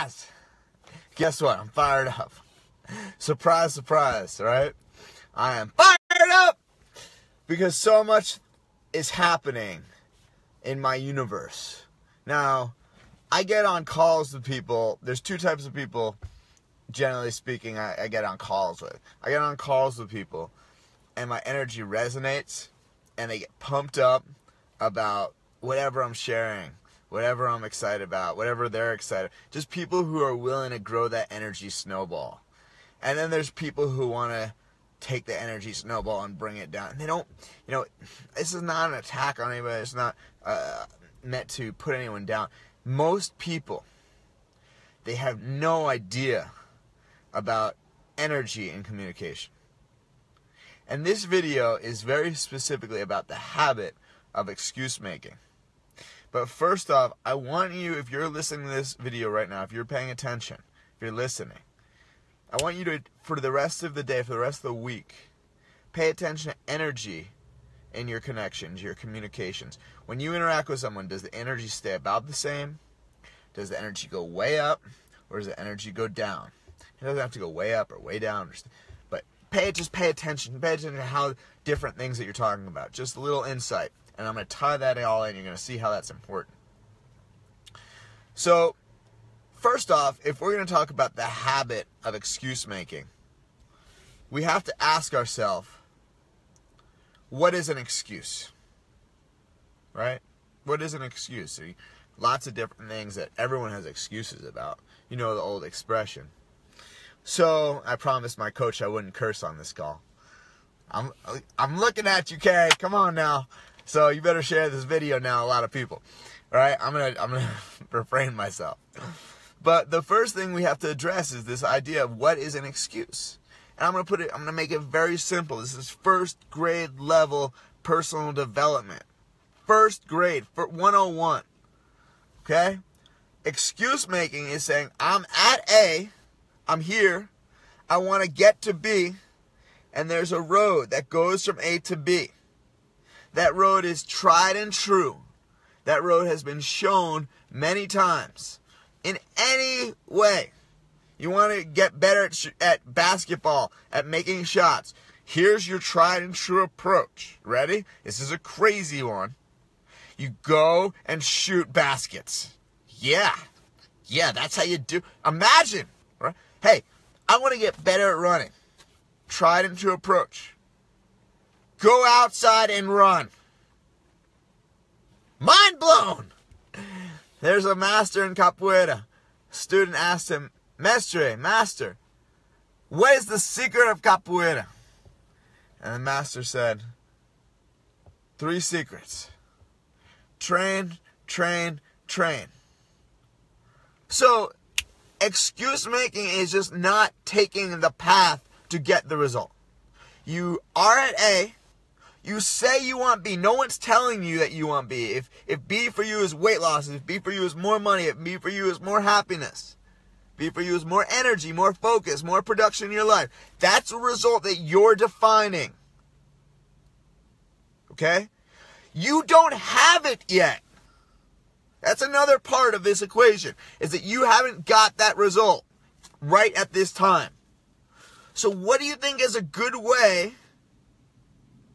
guys, guess what? I'm fired up. Surprise, surprise, right? I am fired up because so much is happening in my universe. Now, I get on calls with people. There's two types of people, generally speaking, I get on calls with. I get on calls with people, and my energy resonates, and they get pumped up about whatever I'm sharing, whatever I'm excited about, whatever they're excited. Just people who are willing to grow that energy snowball. And then there's people who want to take the energy snowball and bring it down. And they don't, this is not an attack on anybody. It's not meant to put anyone down. Most people, they have no idea about energy and communication. And this video is very specifically about the habit of excuse making. But first off, I want you, if you're listening to this video right now, if you're paying attention, if you're listening, I want you to, for the rest of the day, for the rest of the week, pay attention to energy in your connections, your communications. When you interact with someone, does the energy stay about the same? Does the energy go way up? Or does the energy go down? It doesn't have to go way up or way down. But just pay attention. Pay attention to how different things that you're talking about. Just a little insight. And I'm going to tie that all in. You're going to see how that's important. So, first off, if we're going to talk about the habit of excuse making, we have to ask ourselves, what is an excuse? Right? What is an excuse? See, lots of different things that everyone has excuses about. You know the old expression. So, I promised my coach I wouldn't curse on this call. I'm looking at you, Kay. Come on now. So you better share this video now, a lot of people. All right? I'm gonna refrain myself. But the first thing we have to address is this idea of what is an excuse. And I'm gonna make it very simple. This is first grade level personal development. First grade, for 101. Okay? Excuse making is saying, I'm at A, I'm here, I want to get to B, and there's a road that goes from A to B. That road is tried and true. That road has been shown many times. In any way. You want to get better at basketball, at making shots. Here's your tried and true approach. Ready? This is a crazy one. You go and shoot baskets. Yeah, that's how you do. Imagine, right? Hey, I want to get better at running. Tried and true approach. Go outside and run. Mind blown! There's a master in capoeira. Student asked him, Master, what is the secret of capoeira? And the master said, 3 secrets. Train, train, train. So, excuse making is just not taking the path to get the result. You are at A. You say you want B. No one's telling you that you want B. If B for you is weight loss, if B for you is more money, if B for you is more happiness, B for you is more energy, more focus, more production in your life, that's a result that you're defining. Okay? You don't have it yet. That's another part of this equation, is that you haven't got that result right at this time. So what do you think is a good way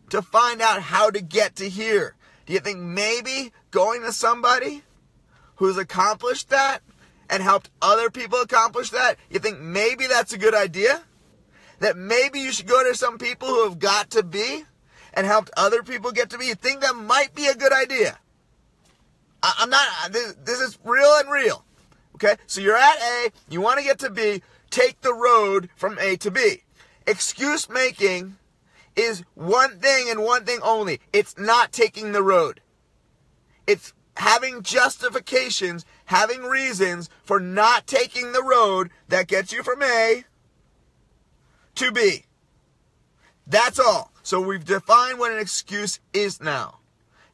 to find out how to get to here? Do you think maybe going to somebody who's accomplished that and helped other people accomplish that, you think maybe that's a good idea? That maybe you should go to some people who have got to B and helped other people get to B? You think that might be a good idea? This is real and real. Okay? So you're at A, you want to get to B, take the road from A to B. Excuse making is one thing and one thing only. It's not taking the road. It's having justifications, having reasons for not taking the road that gets you from A to B. That's all. So we've defined what an excuse is now.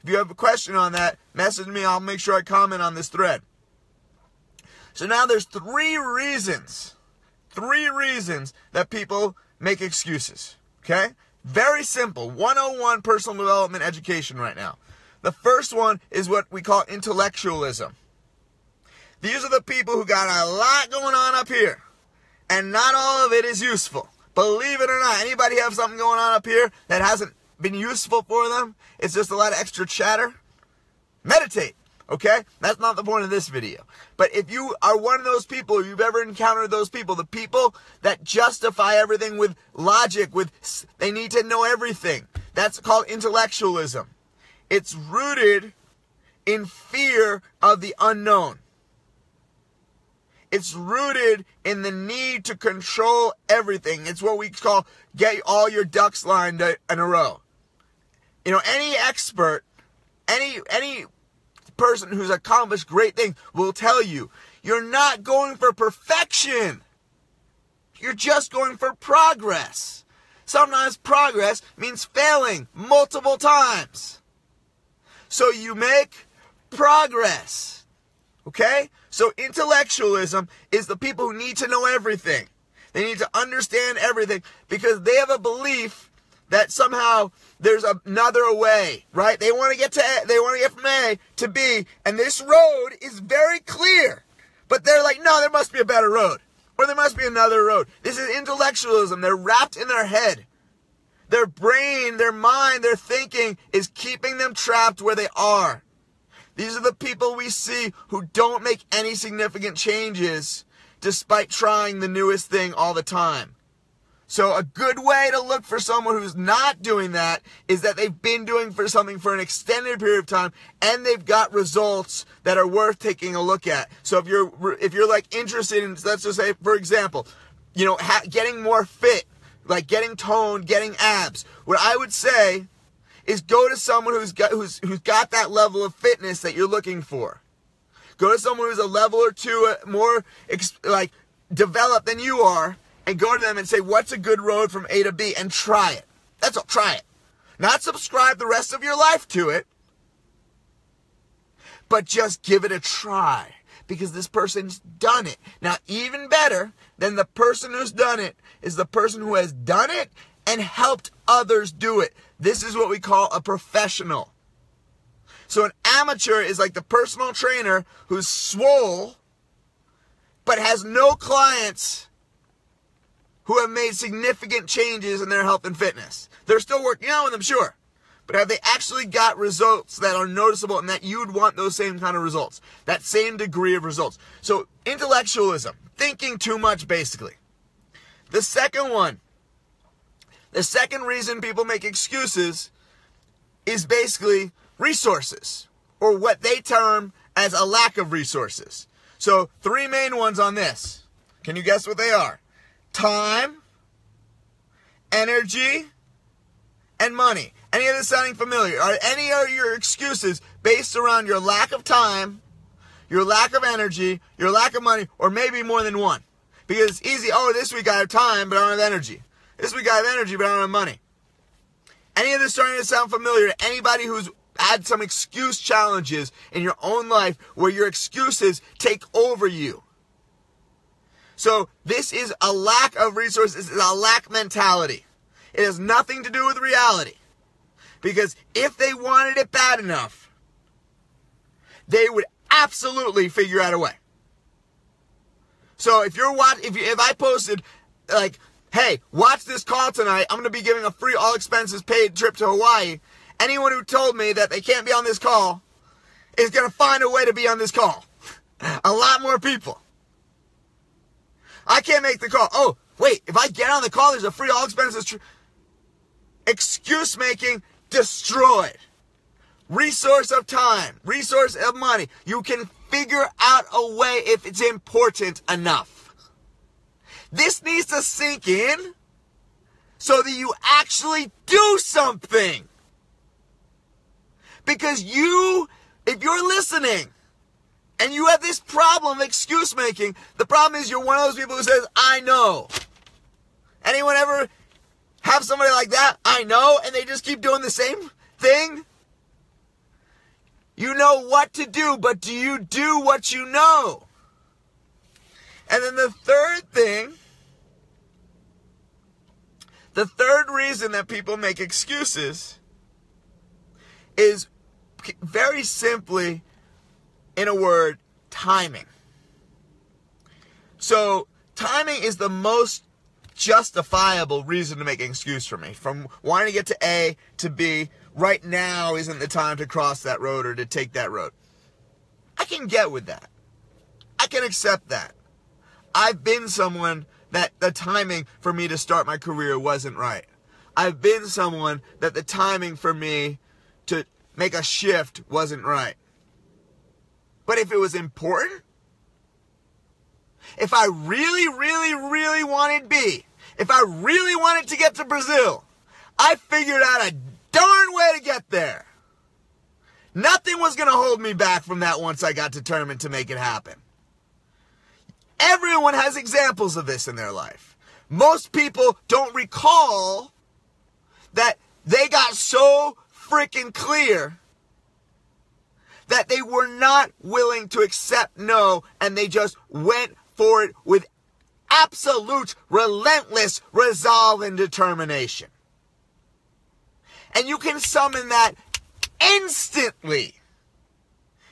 If you have a question on that, message me. I'll make sure I comment on this thread. So now there's 3 reasons that people make excuses. Okay? Very simple. 101 personal development education right now. The first one is what we call intellectualism. These are the people who got a lot going on up here. And not all of it is useful. Believe it or not, anybody have something going on up here that hasn't been useful for them? It's just a lot of extra chatter? Meditate, okay? That's not the point of this video. But if you are one of those people, or you've ever encountered those people, the people that justify everything with logic, they need to know everything. That's called intellectualism. It's rooted in fear of the unknown. It's rooted in the need to control everything. It's what we call get all your ducks lined in a row. You know, any expert, any person who's accomplished great things will tell you, you're not going for perfection. You're just going for progress. Sometimes progress means failing multiple times. So you make progress. Okay? So intellectualism is the people who need to know everything. They need to understand everything because they have a belief that somehow there's another way, right? They want to get from A to B, and this road is very clear. But they're like, no, there must be a better road. Or there must be another road. This is intellectualism. They're wrapped in their head. Their brain, their mind, their thinking is keeping them trapped where they are. These are the people we see who don't make any significant changes despite trying the newest thing all the time. So a good way to look for someone who's not doing that is that they've been doing something for an extended period of time and they've got results that are worth taking a look at. So if you're like interested in, let's just say, for example, you know, getting more fit, like getting toned, getting abs, what I would say is go to someone who's got that level of fitness that you're looking for. Go to someone who's a level or two more developed than you are, and go to them and say, what's a good road from A to B, and try it. That's all. Try it. Not subscribe the rest of your life to it, but just give it a try because this person's done it. Now, even better than the person who's done it is the person who has done it and helped others do it. This is what we call a professional. So an amateur is like the personal trainer who's swole but has no clients who have made significant changes in their health and fitness. They're still working out with them, sure. But have they actually got results that are noticeable and that you'd want those same kind of results? That same degree of results. So intellectualism, thinking too much basically. The second reason people make excuses is basically resources, or what they term as a lack of resources. So 3 main ones on this. Can you guess what they are? Time, energy, and money. Any of this sounding familiar? Are any of your excuses based around your lack of time, your lack of energy, your lack of money, or maybe more than one? Because it's easy, this week I have time, but I don't have energy. This week I have energy, but I don't have money. Any of this starting to sound familiar to anybody who's had some excuse challenges in your own life where your excuses take over you? So this is a lack of resources. This is a lack mentality. It has nothing to do with reality. Because if they wanted it bad enough, they would absolutely figure out a way. So if I posted like, hey, watch this call tonight, I'm going to be giving a free all expenses paid trip to Hawaii. Anyone who told me that they can't be on this call is going to find a way to be on this call. A lot more people. I can't make the call. Oh, wait, if I get on the call, there's a free all expenses trip. Excuse making destroyed. Resource of time, resource of money. You can figure out a way if it's important enough. This needs to sink in so that you actually do something. Because if you're listening and you have this problem of excuse making, the problem is you're one of those people who says, I know. Anyone ever have somebody like that? I know, and they just keep doing the same thing? You know what to do, but do you do what you know? And then the third reason that people make excuses is very simply, in a word, timing. So timing is the most justifiable reason to make an excuse for me. From wanting to get to A to B, right now isn't the time to cross that road or to take that road. I can get with that. I can accept that. I've been someone that the timing for me to start my career wasn't right. I've been someone that the timing for me to make a shift wasn't right. But if it was important, if I really, really, really wanted B, if I really wanted to get to Brazil, I figured out a darn way to get there. Nothing was going to hold me back from that once I got determined to make it happen. Everyone has examples of this in their life. Most people don't recall that they got so freaking clear that they were not willing to accept no, and they just went for it with absolute, relentless resolve and determination. And you can summon that instantly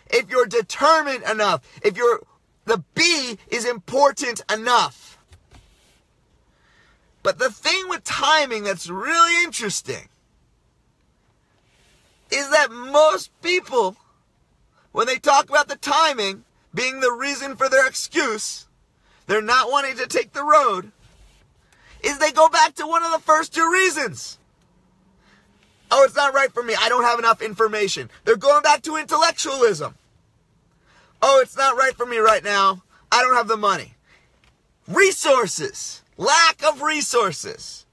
if you're determined enough, if the B is important enough. But the thing with timing that's really interesting is that most people, when they talk about the timing being the reason for their excuse, they're not wanting to take the road, is they go back to one of the first two reasons. Oh, it's not right for me. I don't have enough information. They're going back to intellectualism. Oh, it's not right for me right now. I don't have the money. Resources. Lack of resources.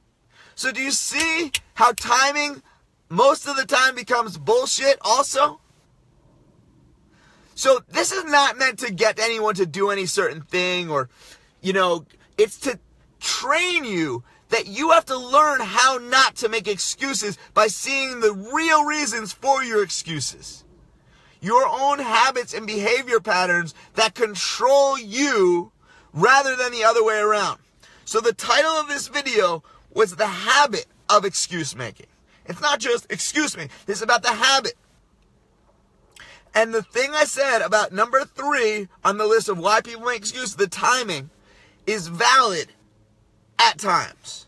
So do you see how timing most of the time becomes bullshit also? So this is not meant to get anyone to do any certain thing or, it's to train you that you have to learn how not to make excuses by seeing the real reasons for your excuses. Your own habits and behavior patterns that control you rather than the other way around. So the title of this video was The Habit of Excuse Making. It's not just excuse me. This is about the habit. And the thing I said about number 3 on the list of why people make excuses, the timing, is valid at times.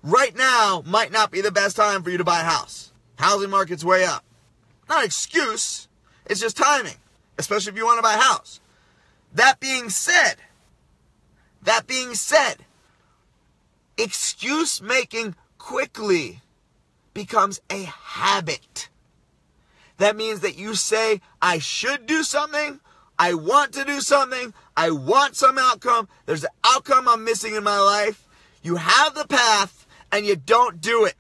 Right now might not be the best time for you to buy a house. Housing market's way up. Not an excuse. It's just timing. Especially if you want to buy a house. That being said, excuse making quickly becomes a habit. That means that you say, I should do something, I want to do something, I want some outcome, there's an outcome I'm missing in my life. You have the path, and you don't do it.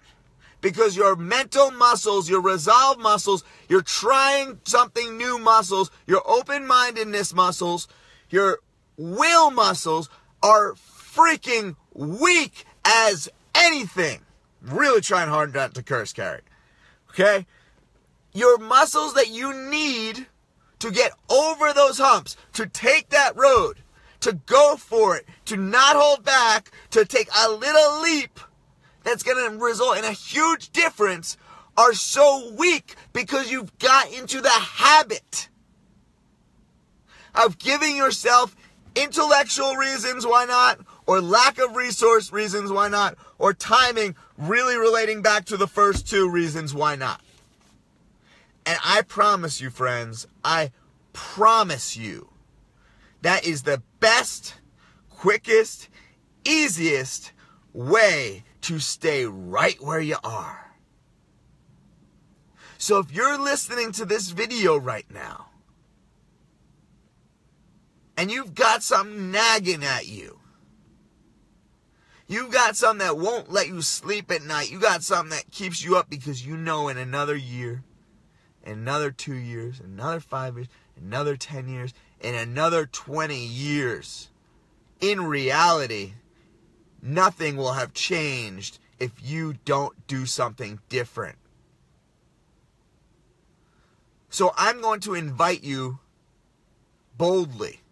Because your mental muscles, your resolve muscles, your trying something new muscles, your open-mindedness muscles, your will muscles are freaking weak as anything. Really trying hard not to curse, Carrie. Okay? Your muscles that you need to get over those humps, to take that road, to go for it, to not hold back, to take a little leap that's going to result in a huge difference, are so weak because you've got into the habit of giving yourself intellectual reasons why not, or lack of resource reasons why not, or timing really relating back to the first two reasons why not. And I promise you, friends, I promise you, that is the best, quickest, easiest way to stay right where you are. So if you're listening to this video right now, and you've got something nagging at you, you've got something that won't let you sleep at night, you got something that keeps you up because you know in another year, in another 2 years, another 5 years, another 10 years, in another 20 years, in reality, nothing will have changed if you don't do something different. So I'm going to invite you boldly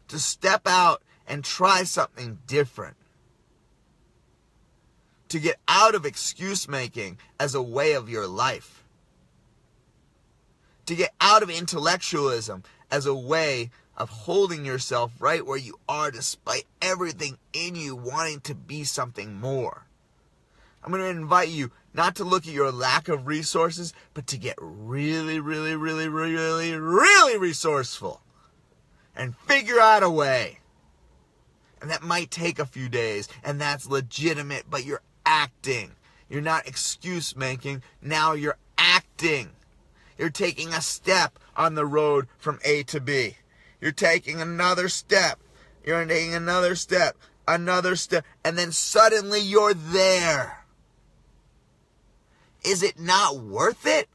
to step out and try something different. To get out of excuse making as a way of your life. To get out of intellectualism as a way of holding yourself right where you are despite everything in you wanting to be something more. I'm going to invite you not to look at your lack of resources, but to get really, really, really, really, really resourceful and figure out a way. And that might take a few days, and that's legitimate, but you're acting. You're not excuse making. Now you're acting. You're taking a step on the road from A to B. You're taking another step. You're taking another step, and then suddenly you're there. Is it not worth it?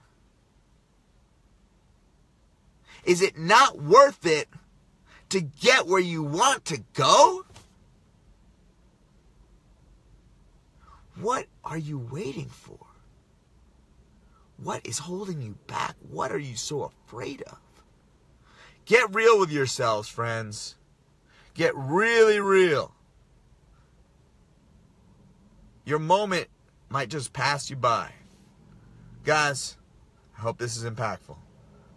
Is it not worth it to get where you want to go? What are you waiting for? What is holding you back? What are you so afraid of? Get real with yourselves, friends. Get really real. Your moment might just pass you by. Guys, I hope this is impactful.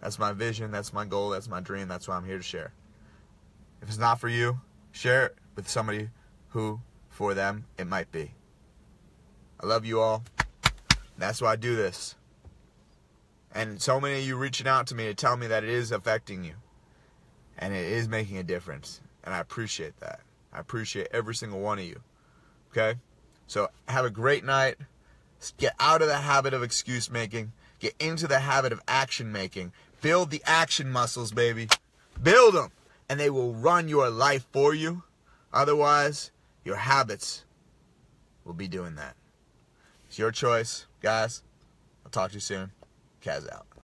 That's my vision, that's my goal, that's my dream, that's what I'm here to share. If it's not for you, share it with somebody who, for them, it might be. I love you all. That's why I do this. And so many of you reaching out to me to tell me that it is affecting you. And it is making a difference. And I appreciate that. I appreciate every single one of you. Okay? So have a great night. Get out of the habit of excuse making. Get into the habit of action making. Build the action muscles, baby. Build them. And they will run your life for you. Otherwise, your habits will be doing that. It's your choice, guys. I'll talk to you soon. Kaz out.